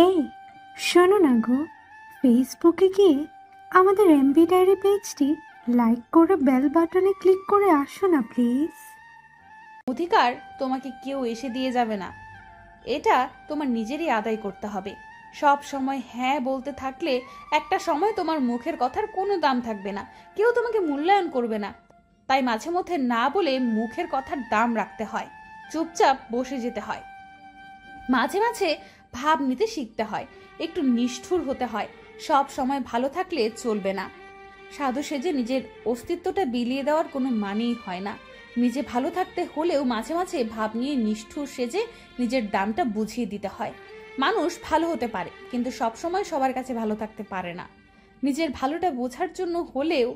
এই শোনো না গো, ফেসবুকে গিয়ে আমাদের এমবি ডায়েরি পেজটি লাইক করে বেল বাটনে ক্লিক করে আসো না প্লিজ। অধিকার তোমাকে কেউ এসে দিয়ে যাবে না, এটা তোমার নিজেরই আদায় করতে হবে। সব সময় হ্যাঁ বলতে থাকলে একটা সময় তোমার মুখের কথার কোনো দাম থাকবে না, কেউ তোমাকে মূল্যায়ন করবে না। তাই মাঝে মধ্যে না বলে মুখের কথার দাম রাখতে হয়, চুপচাপ বসে যেতে হয়, মাঝে মাঝে ভাব নিতে শিখতে হয়, একটু নিষ্ঠুর হতে হয়। সব সময় ভালো থাকলে চলবে না। সাধু সেজে নিজের অস্তিত্বটা বিলিয়ে দেওয়ার কোনো মানেই হয় না। নিজে ভালো থাকতে হলেও মাঝে মাঝে ভাব নিয়ে নিষ্ঠুর সেজে নিজের দামটা বুঝিয়ে দিতে হয়। মানুষ ভালো হতে পারে, কিন্তু সবসময় সবার কাছে ভালো থাকতে পারে না। নিজের ভালোটা বোঝার জন্য হলেও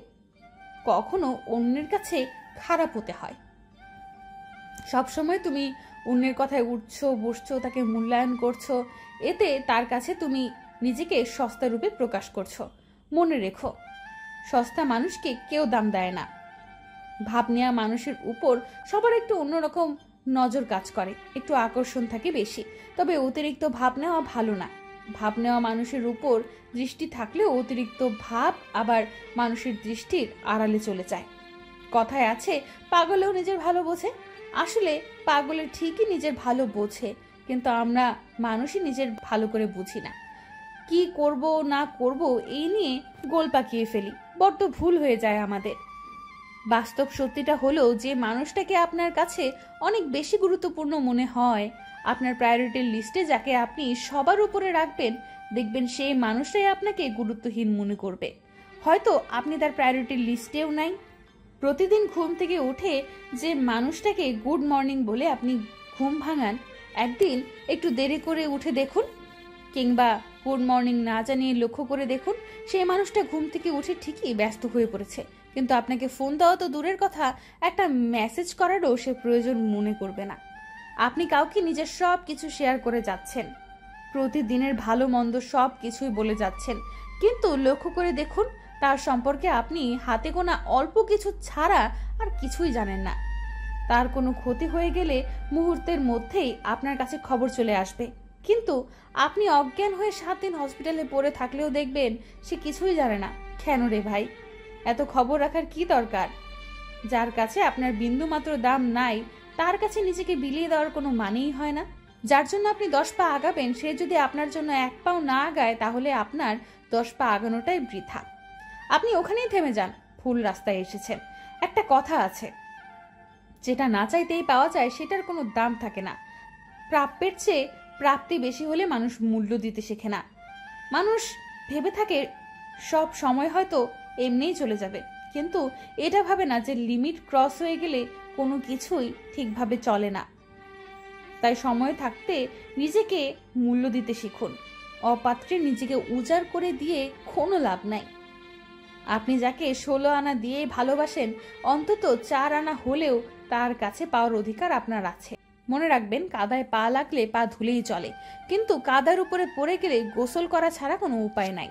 কখনো অন্যের কাছে খারাপ হতে হয়। সবসময় তুমি অন্যের কথায় উঠছো বসছো, তাকে মূল্যায়ন করছো, এতে তার কাছে তুমি নিজেকে সস্তা রূপে প্রকাশ করছো। মনে রেখো, সস্তা মানুষকে কেউ দাম দেয় না। ভাব নেওয়া মানুষের উপর সবার একটু অন্যরকম নজর কাজ করে, একটু আকর্ষণ থাকে বেশি। তবে অতিরিক্ত ভাব নেওয়া ভালো না। ভাব নেওয়া মানুষের উপর দৃষ্টি থাকলেও অতিরিক্ত ভাব আবার মানুষের দৃষ্টির আড়ালে চলে যায়। কথায় আছে, পাগলেও নিজের ভালো বোঝে। আসলে পাগলের ঠিকই নিজের ভালো বোঝে, কিন্তু আমরা মানুষই নিজের ভালো করে বুঝি না। কি করব না করব এই নিয়ে গোল পাকিয়ে ফেলি, বড্ড ভুল হয়ে যায় আমাদের। বাস্তব সত্যিটা হলো, যে মানুষটাকে আপনার কাছে অনেক বেশি গুরুত্বপূর্ণ মনে হয়, আপনার প্রায়োরিটির লিস্টে যাকে আপনি সবার উপরে রাখবেন, দেখবেন সেই মানুষটাই আপনাকে গুরুত্বহীন মনে করবে। হয়তো আপনি তার প্রায়োরিটির লিস্টেও নাই। প্রতিদিন ঘুম থেকে উঠে যে মানুষটাকে গুড মর্নিং বলে আপনি ঘুম ভাঙান, একদিন একটু দেরি করে উঠে দেখুন, কিংবা গুড মর্নিং না জানিয়ে লক্ষ্য করে দেখুন, সেই মানুষটা ঘুম থেকে উঠে ঠিকই ব্যস্ত হয়ে পড়েছে, কিন্তু আপনাকে ফোন দেওয়া তো দূরের কথা, একটা মেসেজ করারও সে প্রয়োজন মনে করবে না। আপনি কাউকে নিজের সব কিছু শেয়ার করে যাচ্ছেন, প্রতিদিনের ভালো মন্দ সব কিছুই বলে যাচ্ছেন, কিন্তু লক্ষ্য করে দেখুন, তার সম্পর্কে আপনি হাতে গোনা অল্প কিছু ছাড়া আর কিছুই জানেন না। তার কোনো ক্ষতি হয়ে গেলে মুহূর্তের মধ্যেই আপনার কাছে খবর চলে আসবে, কিন্তু আপনি অজ্ঞান হয়ে 7 দিন হসপিটালে পড়ে থাকলেও দেখবেন সে কিছুই জানে না। কেন রে ভাই, এত খবর রাখার কি দরকার? যার কাছে আপনার বিন্দু মাত্র দাম নাই, তার কাছে নিজেকে বিলিয়ে দেওয়ার কোনো মানেই হয় না। যার জন্য আপনি 10 পা আগাবেন, সে যদি আপনার জন্য 1 পাও না আগায়, তাহলে আপনার 10 পা আগানোটাই বৃথা। আপনি ওখানেই থেমে যান, ভুল রাস্তায় এসেছেন। একটা কথা আছে, যেটা না চাইতেই পাওয়া যায় সেটার কোনো দাম থাকে না। প্রাপ্যের চেয়ে প্রাপ্তি বেশি হলে মানুষ মূল্য দিতে শেখে না। মানুষ ভেবে থাকে সব সময় হয়তো এমনিই চলে যাবে, কিন্তু এটা ভাবে না যে লিমিট ক্রস হয়ে গেলে কোনো কিছুই ঠিকভাবে চলে না। তাই সময় থাকতে নিজেকে মূল্য দিতে শিখুন। অপাত্রে নিজেকে উজাড় করে দিয়ে কোনো লাভ নাই। আপনি যাকে 16 আনা দিয়ে ভালোবাসেন, অন্তত 4 আনা হলেও তার কাছে পাওয়ার অধিকার আপনার আছে। মনে রাখবেন, কাদায় পা লাগলে পা ধুলেই চলে, কিন্তু কাদার উপরে পড়ে গেলে গোসল করা ছাড়া কোনো উপায় নাই।